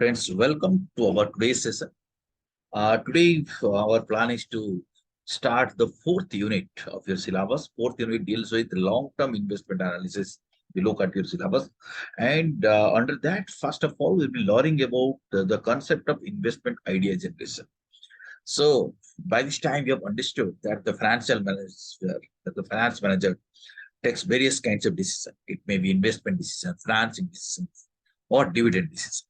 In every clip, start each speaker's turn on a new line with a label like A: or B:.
A: Friends, welcome to our today's session. Today, our plan is to start the fourth unit of your syllabus. Fourth unit deals with long-term investment analysis. We look at your syllabus. And under that, first of all, we'll be learning about the concept of investment idea generation. So, by this time, you have understood that the finance manager takes various kinds of decisions. It may be investment decision, financing decisions, or dividend decision.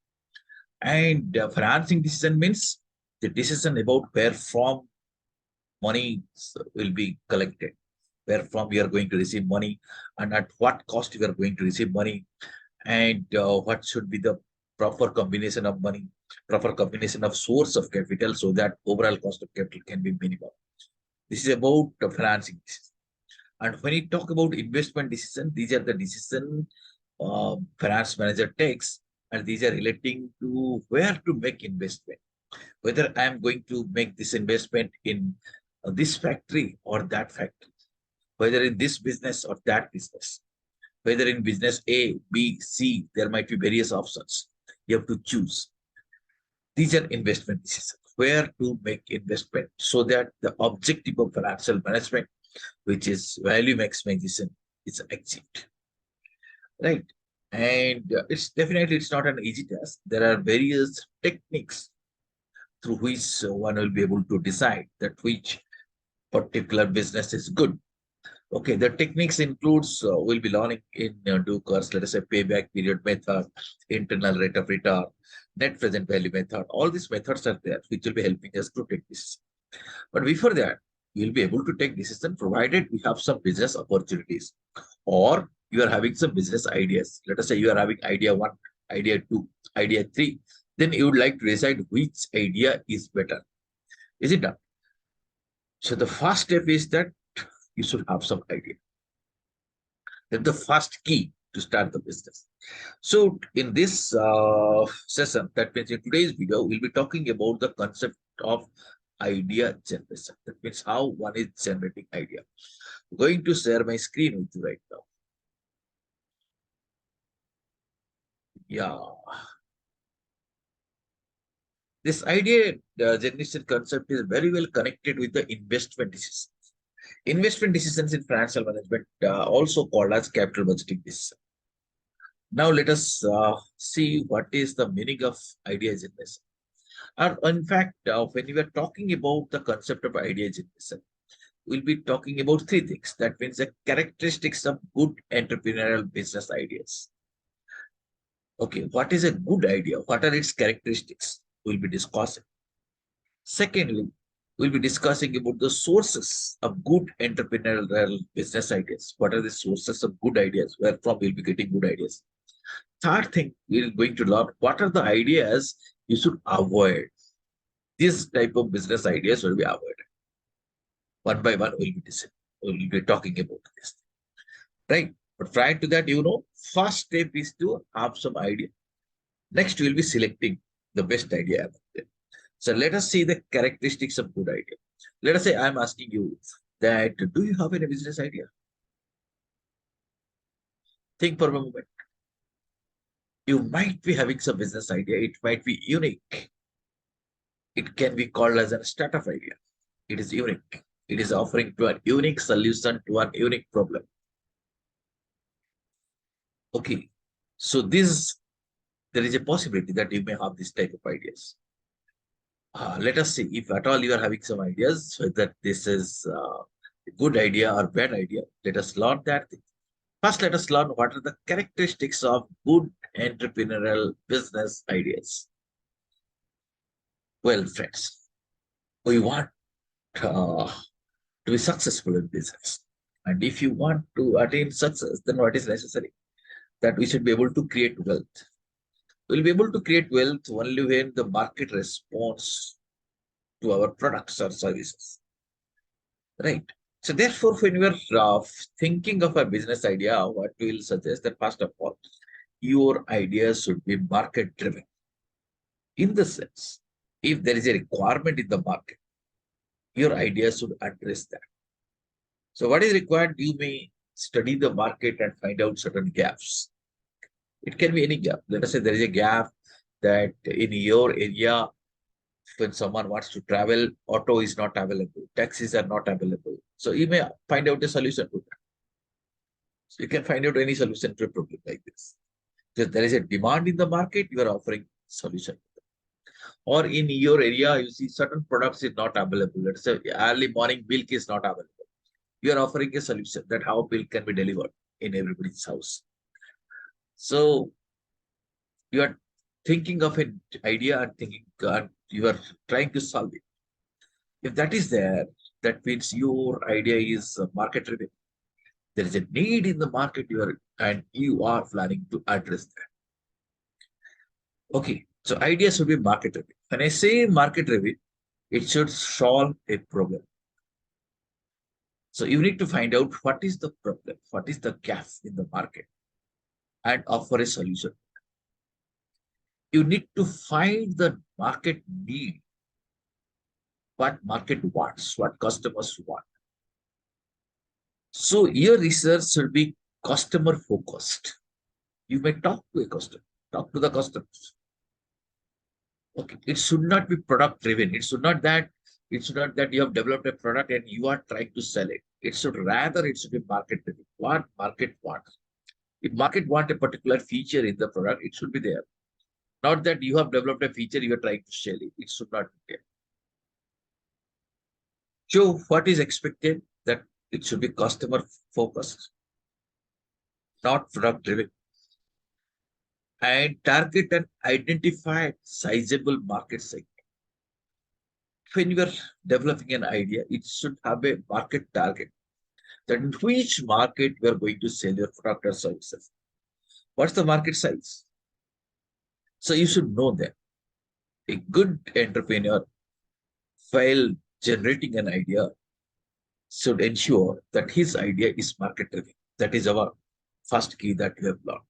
A: And financing decision means the decision about where from money will be collected, where from you are going to receive money, and at what cost you are going to receive money, and what should be the proper combination of money, proper combination of source of capital, so that overall cost of capital can be minimal. This is about the financing decision. And when you talk about investment decision, these are the decision finance manager takes, and these are relating to where to make investment, whether I am going to make this investment in this factory or that factory, whether in this business or that business, whether in business A, B, C, there might be various options. You have to choose. These are investment decisions, where to make investment, so that the objective of financial management, which is value maximization, is achieved. Right? And it's not an easy task. There are various techniques through which one will be able to decide that which particular business is good. Okay, the techniques includes we'll be learning in due course, let us say payback period method, internal rate of return, net present value method. All these methods are there, which will be helping us to take this. But before that, you'll be able to take decision provided we have some business opportunities, or you are having some business ideas. Let us say you are having idea one, idea two, idea three. Then you would like to decide which idea is better. Is it done? So the first step is that you should have some idea. That's the first key to start the business. So in this session, that means in today's video, we'll be talking about the concept of idea generation. That means how one is generating idea. I'm going to share my screen with you right now. Yeah. This idea generation concept is very well connected with the investment decisions. Investment decisions in financial management, also called as capital budgeting decision. Now let us see what is the meaning of idea generation. And in fact, when we are talking about the concept of idea generation, we'll be talking about three things. That means the characteristics of good entrepreneurial business ideas. Okay, what is a good idea? What are its characteristics? We'll be discussing. Secondly, we'll be discussing about the sources of good entrepreneurial business ideas. What are the sources of good ideas? Where from we'll be getting good ideas. Third thing, we're going to learn what are the ideas you should avoid. This type of business ideas will be avoided. One by one, we'll be talking about this. Right? But prior to that, first step is to have some idea. Next, we'll be selecting the best idea. So let us see the characteristics of good idea. Let us say I'm asking you that, do you have any business idea? Think for a moment. You might be having some business idea. It might be unique. It can be called as a startup idea. It is unique. It is offering to a unique solution to a unique problem. Okay. So there is a possibility that you may have this type of ideas. Let us see if at all you are having some ideas, whether this is a good idea or bad idea. Let us learn that thing. First, let us learn what are the characteristics of good entrepreneurial business ideas. Well, friends, we want to be successful in business. And if you want to attain success, then what is necessary? That we should be able to create wealth. We'll be able to create wealth only when the market responds to our products or services. Right? So therefore, when you are thinking of a business idea, what we will suggest that first of all, your ideas should be market driven. In the sense, if there is a requirement in the market, your ideas should address that. So what is required? You may study the market and find out certain gaps. It can be any gap. Let us say there is a gap that in your area, when someone wants to travel, auto is not available, taxis are not available. So you may find out a solution to that. So you can find out any solution to a problem like this. Because there is a demand in the market, you are offering solution. Or in your area, you see certain products is not available. Let's say early morning milk is not available. You are offering a solution that how milk can be delivered in everybody's house. So you are thinking of an idea and thinking, you are trying to solve it. If that is there, that means your idea is market driven. There is a need in the market, and you are planning to address that. Okay, so idea should be market driven. When I say market driven, it should solve a problem. So you need to find out what is the problem, what is the gap in the market, and offer a solution. You need to find the market need, what market wants, what customers want. So your research should be customer focused. You may talk to a customer, talk to the customers. Okay, it should not be product driven. It should not that you have developed a product and you are trying to sell it. It should be market driven. What market wants. If market want a particular feature in the product, it should be there. Not that you have developed a feature you are trying to sell it. It should not be there. So what is expected? That it should be customer focused, not product driven, and target and identify sizable market segment. When you are developing an idea, it should have a market target. That in which market you are going to sell your product or services. What's the market size? So you should know that. A good entrepreneur, while generating an idea, should ensure that his idea is market driven. That is our first key that we have learned.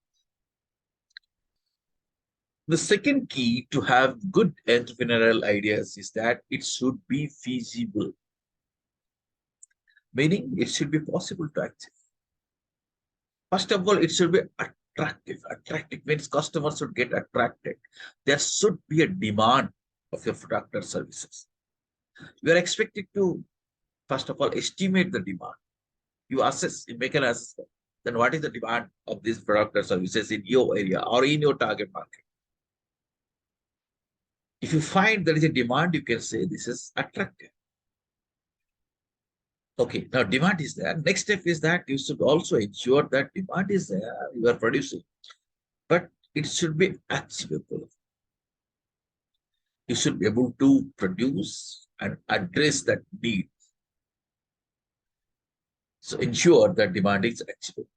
A: The second key to have good entrepreneurial ideas is that it should be feasible, meaning it should be possible to achieve. First of all, it should be attractive. Attractive means customers should get attracted. There should be a demand of your product or services. You are expected to, first of all, estimate the demand. You assess, you make an assessment. Then what is the demand of this product or services in your area or in your target market? If you find there is a demand, you can say this is attractive. Okay, now demand is there. Next step is that you should also ensure that demand is there, you are producing, but it should be achievable. You should be able to produce and address that need. So ensure that demand is achievable.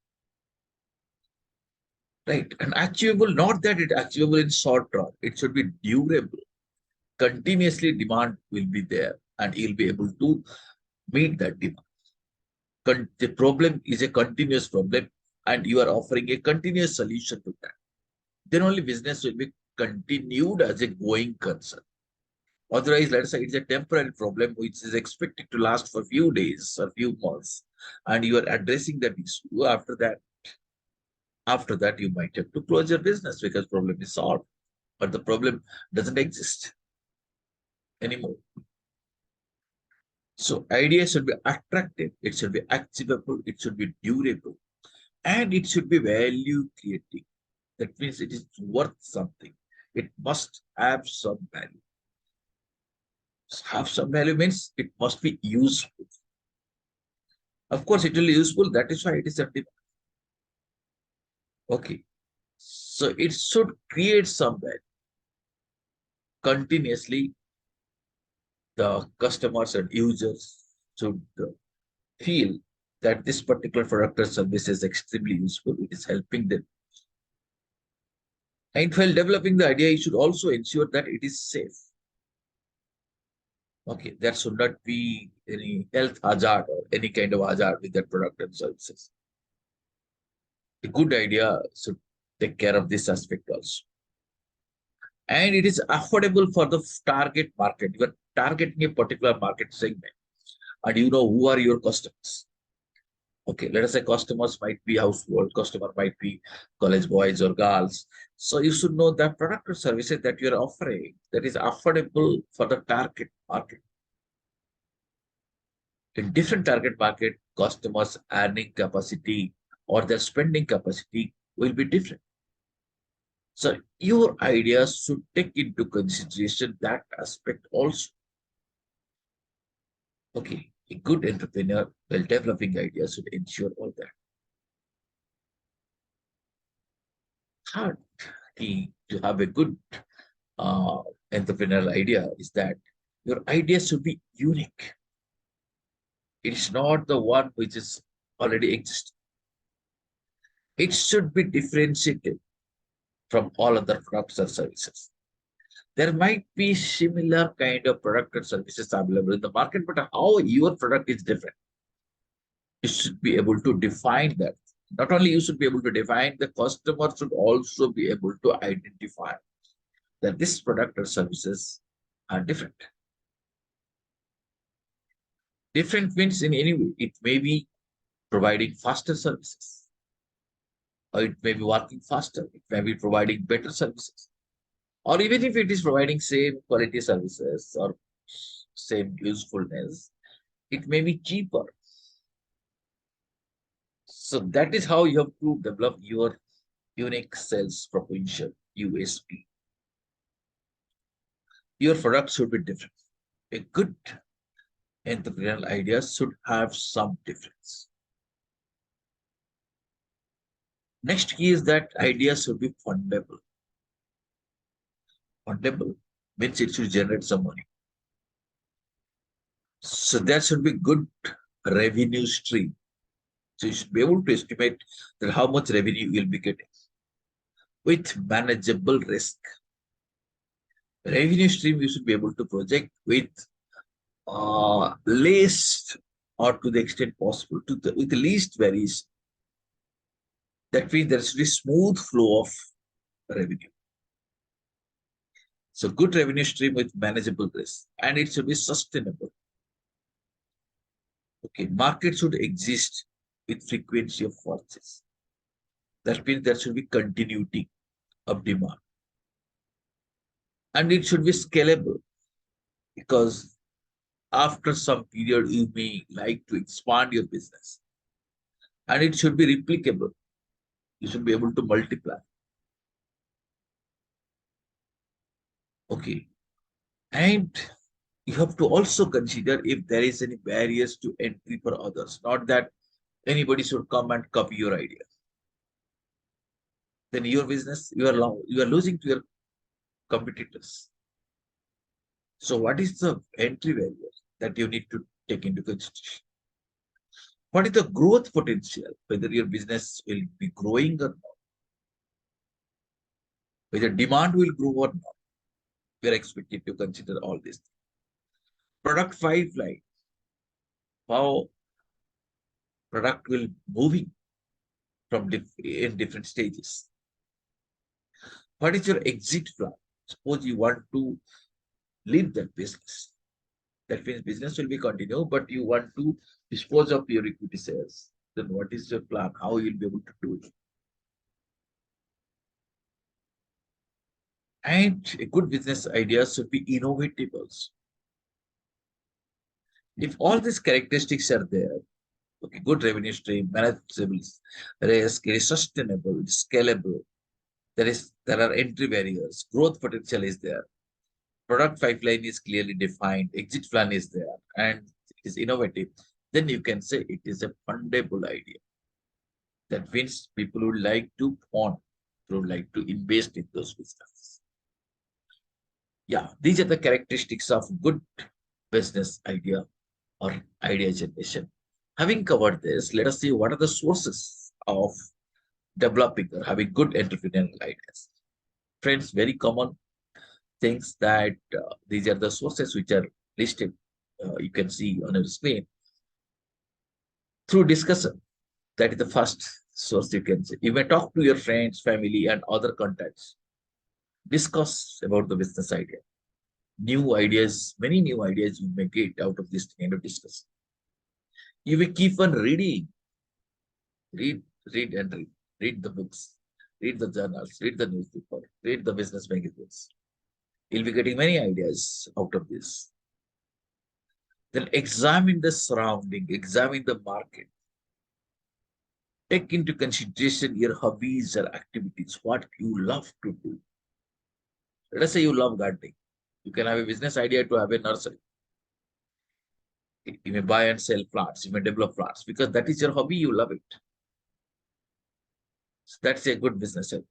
A: Right, and achievable, not that it achievable in short run, it should be durable. Continuously demand will be there and you'll be able to meet that demand. The problem is a continuous problem and you are offering a continuous solution to that. Then only business will be continued as a going concern. Otherwise, let's say it's a temporary problem which is expected to last for a few days or few months, and you are addressing that issue. After that, you might have to close your business because problem is solved, but the problem doesn't exist anymore. So idea should be attractive, it should be achievable, it should be durable, and it should be value creating. That means it is worth something. It must have some value. Have some value means it must be useful. Of course, it will be useful. That is why it is a demand. Okay. So it should create some value. Continuously, the customers and users should feel that this particular product or service is extremely useful. It is helping them. And while developing the idea, you should also ensure that it is safe. Okay, there should not be any health hazard or any kind of hazard with that product and services. A good idea should take care of this aspect also. And it is affordable for the target market. You are targeting a particular market segment and you know who are your customers. Okay, let us say customers might be household, customer might be college boys or girls. So you should know that product or services that you're offering that is affordable for the target market. In different target market, customers' earning capacity or their spending capacity will be different. So your ideas should take into consideration that aspect also. Okay, a good entrepreneur while developing ideas should ensure all that. Third key to have a good uh, entrepreneurial idea is that your idea should be unique. It's not the one which is already existing. It should be differentiated from all other products or services. There might be similar kind of product or services available in the market, but how your product is different, you should be able to define that. Not only you should be able to define, the customer should also be able to identify that this product or services are different. Different means in any way. It may be providing faster services, or it may be working faster. It may be providing better services, or even if it is providing same quality services or same usefulness, it may be cheaper. So that is how you have to develop your unique sales proposition, USP. Your product should be different. A good entrepreneurial idea should have some difference. Next key is that ideas should be fundable. Fundable means it should generate some money. So there should be good revenue stream. So you should be able to estimate that how much revenue you'll be getting with manageable risk. Revenue stream you should be able to project with least or to the extent possible with the least variation. That means there should be smooth flow of revenue. So good revenue stream with manageable risk, and it should be sustainable. Okay, market should exist with frequency of purchase. That means there should be continuity of demand, and it should be scalable because after some period you may like to expand your business, and it should be replicable. You should be able to multiply. Okay, and you have to also consider if there is any barriers to entry for others. Not that anybody should come and copy your idea. Then your business, you are losing to your competitors. So what is the entry barrier that you need to take into consideration? What is the growth potential? Whether your business will be growing or not, whether demand will grow or not. We are expected to consider all this. Product pipeline, how product will moving from in different stages. What is your exit plan? Suppose you want to leave that business. That means business will be continued, but you want to dispose of your equity shares. Then what is your plan? How you will be able to do it? And a good business idea should be innovative also. If all these characteristics are there, okay, good revenue stream, manageable risk, is sustainable, scalable, there are entry barriers, growth potential is there, product pipeline is clearly defined, exit plan is there, and it is innovative, then you can say it is a fundable idea. That means people would like to fund, would like to invest in those businesses. Yeah, these are the characteristics of good business idea or idea generation. Having covered this, let us see what are the sources of developing or having good entrepreneurial ideas. Friends, very common things that these are the sources which are listed. You can see on your screen through discussion. That is the first source you can see. You may talk to your friends, family, and other contacts. Discuss about the business idea. New ideas, many new ideas you may get out of this kind of discussion. You will keep on reading Read, read and read. Read the books, read the journals, read the newspaper, read the business magazines. You'll be getting many ideas out of this. Then examine the surrounding, examine the market. Take into consideration your hobbies or activities, what you love to do. Let us say you love gardening. You can have a business idea to have a nursery. You may buy and sell plants. You may develop plants because that is your hobby. You love it. So that's a good business idea.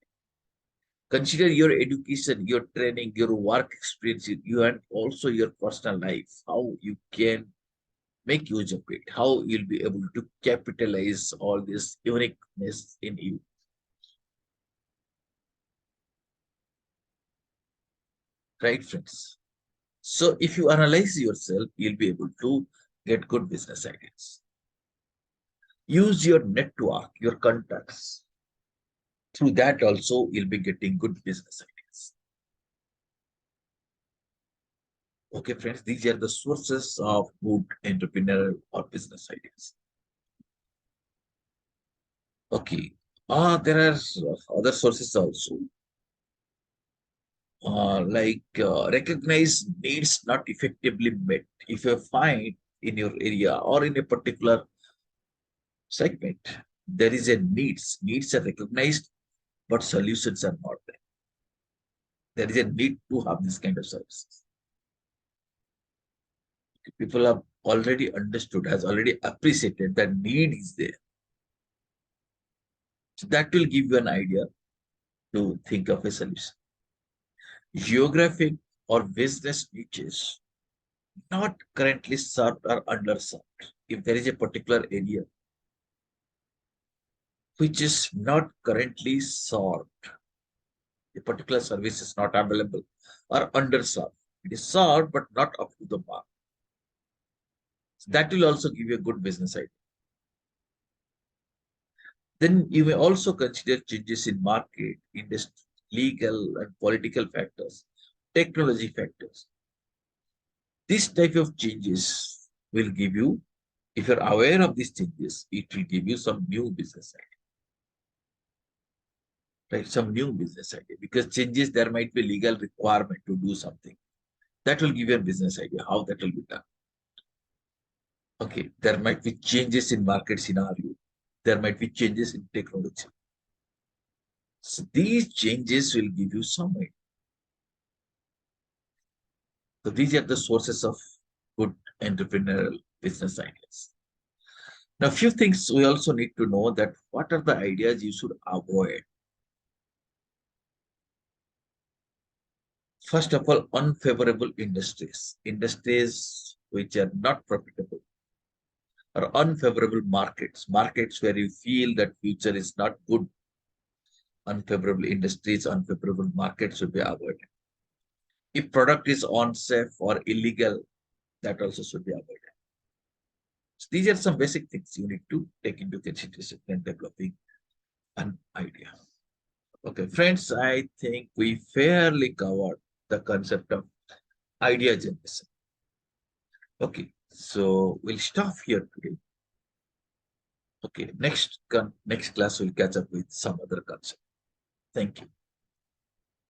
A: Consider your education, your training, your work experience, you and also your personal life. How you can make use of it. How you'll be able to capitalize all this uniqueness in you. Right, friends? So if you analyze yourself, you'll be able to get good business ideas. Use your network, your contacts. Through that also, you'll be getting good business ideas. Okay, friends, these are the sources of good entrepreneurial or business ideas. Okay, there are other sources also, recognize needs not effectively met. If you find in your area or in a particular segment, there is a needs are recognized, but solutions are not there. There is a need to have this kind of services. People have already understood, has already appreciated that need is there. So that will give you an idea to think of a solution. Geographic or business niches not currently served or underserved. If there is a particular area which is not currently served, a particular service is not available or underserved. It is served but not up to the mark. So that will also give you a good business idea. Then you may also consider changes in market, industry, legal and political factors, technology factors. This type of changes will give you, if you're aware of these changes, it will give you some new business idea. Right? Some new business idea. Because changes, there might be legal requirement to do something. That will give you a business idea, how that will be done. Okay, there might be changes in market scenario. There might be changes in technology. So these changes will give you some idea. So these are the sources of good entrepreneurial business ideas. Now, a few things we also need to know that what are the ideas you should avoid. First of all, unfavorable industries, industries which are not profitable, or unfavorable markets, markets where you feel that future is not good. Unfavorable industries, unfavorable markets should be avoided. If product is unsafe or illegal, that also should be avoided. So these are some basic things you need to take into consideration when developing an idea. Okay, friends, I think we fairly covered the concept of idea generation. Okay, so we'll stop here today. Okay, next class we'll catch up with some other concept. Thank you.